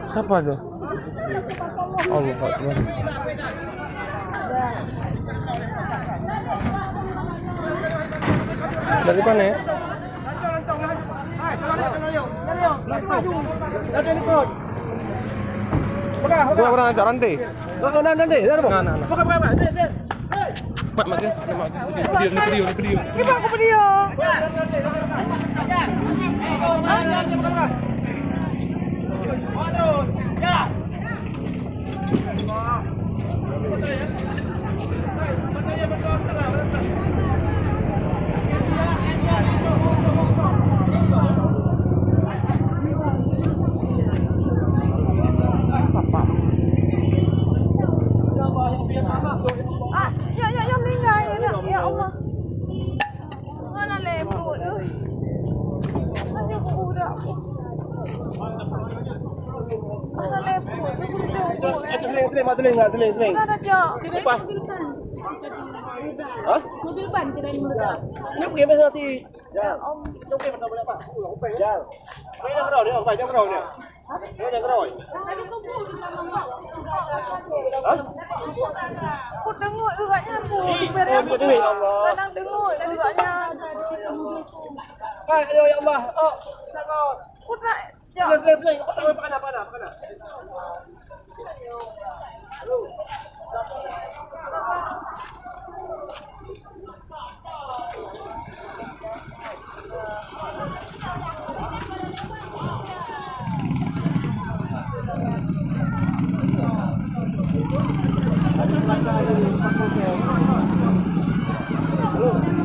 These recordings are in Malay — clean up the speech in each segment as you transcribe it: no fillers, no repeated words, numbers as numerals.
Siapa tuh? Oh, bukan. Dari mana ya? Bukan kurang ajar rantai. Nanti. Pak, makin. Video. Ibu aku video. Ya meninggal ya Allah. Mana lembu tu? Hanya budak. Mana lembu? Seling. Ada je. Apa? Hah? Mobil ban kira muda. Ini pergi mana nanti? Ya. Jom pergi mana boleh apa? Ya. Ini yang kerau ni, apa yang kerau ni? Ini yang kerau. Tadi subuh di dalam mak. Hah? Aku dengar agaknya bu. Kadang dengar agaknya. Hai, ya Allah. Oh, Aku nak je. seling. Apa?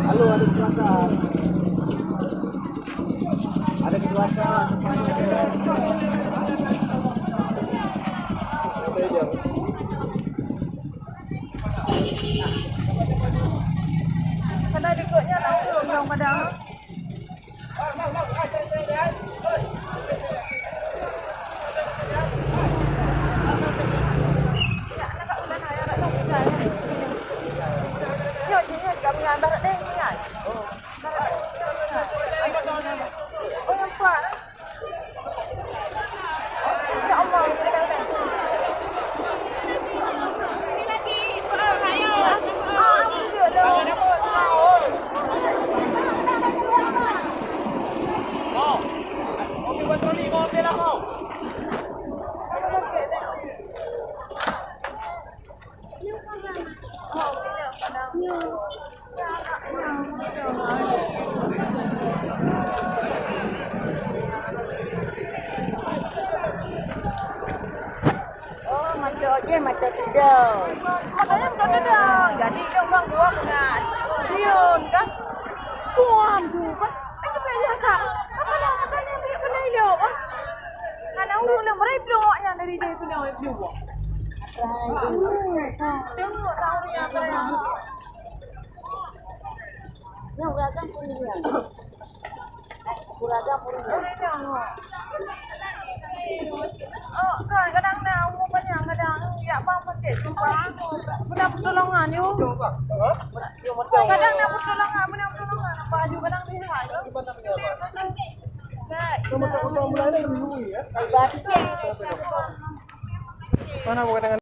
Halo, ada kecelakaan. Ada kecelakaan. Kena dekatnya tahu yang padang. Kami ambil deh ni kan. Oh yang kuat. Ya Allah, macam tidak. Makanya bukan tidak. Jadi dia bang buang dengan Dion kan. Buang tu kan. Itu biasa. Apa nak katanya dia kena dia kan. Karena orang merepotnya dari dia kena dia buang. Tengok tahu yang kena. Yang beragam pun dia. Beragam pun dia. Oh, kadang-kadang nak umumnya kadang ya apa pakai sumpah. Benar pertolongan you. Kadang nak pertolongan, benar pertolongan. Apa aju kadang dia aja. Kamu tak boleh mulai dulu ya. Mana bukan dengan